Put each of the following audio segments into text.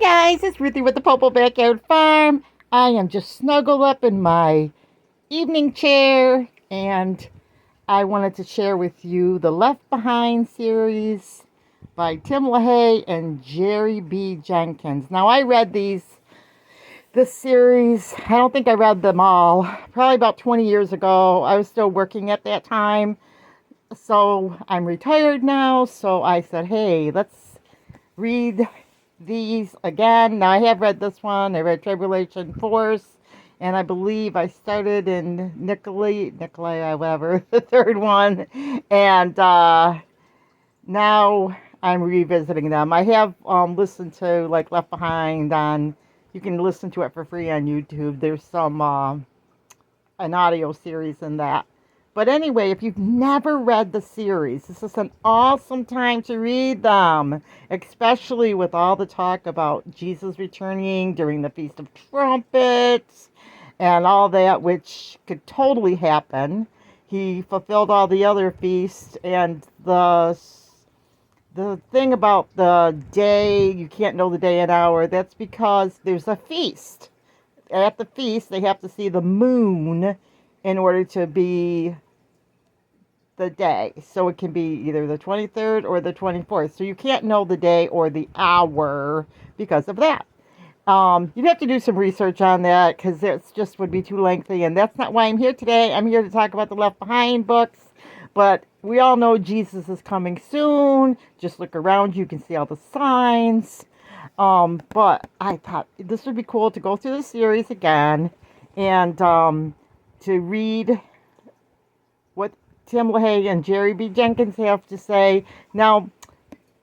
Guys, it's Ruthie with the Popo Backyard Farm. I am just snuggled up in my evening chair and I wanted to share with you the Left Behind series by Tim LaHaye and Jerry B. Jenkins. Now I read this series, I don't think I read them all, probably about 20 years ago. I was still working at that time. So I'm retired now, so I said, hey, let's read these again. Now I have read this one. I read Tribulation Force, and I believe I started in Nikolai, whatever, the third one, and now I'm revisiting them. I have listened to like Left Behind on. You can listen to it for free on YouTube. There's some an audio series in that. But anyway, if you've never read the series, this is an awesome time to read them, especially with all the talk about Jesus returning during the Feast of Trumpets and all that, which could totally happen. He fulfilled all the other feasts, and the thing about the day, you can't know the day and hour, that's because there's a feast. At the feast, they have to see the moon in order to be the day. So it can be either the 23rd or the 24th. So you can't know the day or the hour because of that. You'd have to do some research on that because it just would be too lengthy. And that's not why I'm here today. I'm here to talk about the Left Behind books. But we all know Jesus is coming soon. Just look around. You can see all the signs. But I thought this would be cool to go through the series again and to read what Tim LaHaye and Jerry B. Jenkins have to say. Now,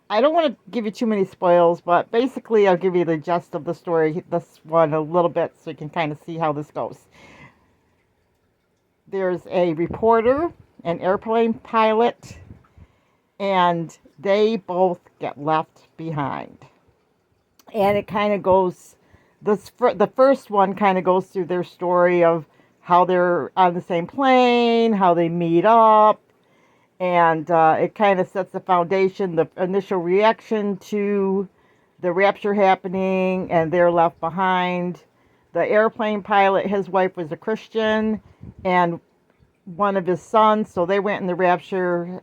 I don't want to give you too many spoils, but basically I'll give you the gist of the story, this one a little bit, so you can kind of see how this goes. There's a reporter, an airplane pilot, and they both get left behind. And it kind of goes, the first one kind of goes through their story of how they're on the same plane, how they meet up, and it kind of sets the foundation, the initial reaction to the rapture happening, and they're left behind. The airplane pilot, his wife was a Christian, and one of his sons, so they went in the rapture.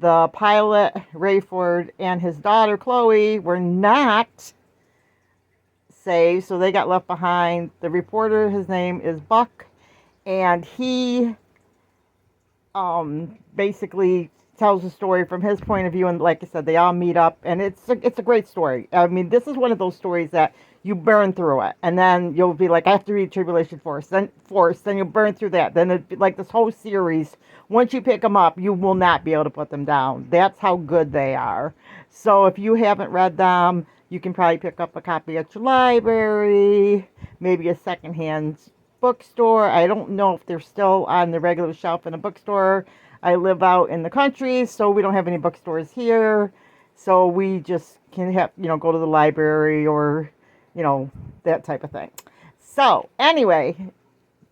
The pilot, Rayford, and his daughter, Chloe, were not saved, so they got left behind. The reporter, his name is Buck, and he basically tells the story from his point of view. And like I said, they all meet up, and it's a great story. I mean, this is one of those stories that you burn through it, and then you'll be like, I have to read Tribulation Force, then you'll burn through that. Then it'd be like this whole series. Once you pick them up, you will not be able to put them down. That's how good they are. So if you haven't read them, you can probably pick up a copy at your library, maybe a secondhand bookstore. I don't know if they're still on the regular shelf in a bookstore. I live out in the country, so we don't have any bookstores here. So we just can have, go to the library or, that type of thing. So anyway,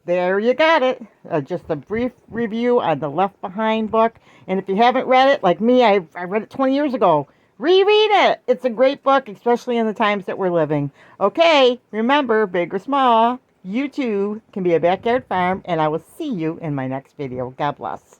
there you got it. Just a brief review on the Left Behind book. And if you haven't read it, like me, I read it 20 years ago. Reread it. It's a great book, especially in the times that we're living. Okay, remember, big or small, you too can be a backyard farm, and I will see you in my next video. God bless.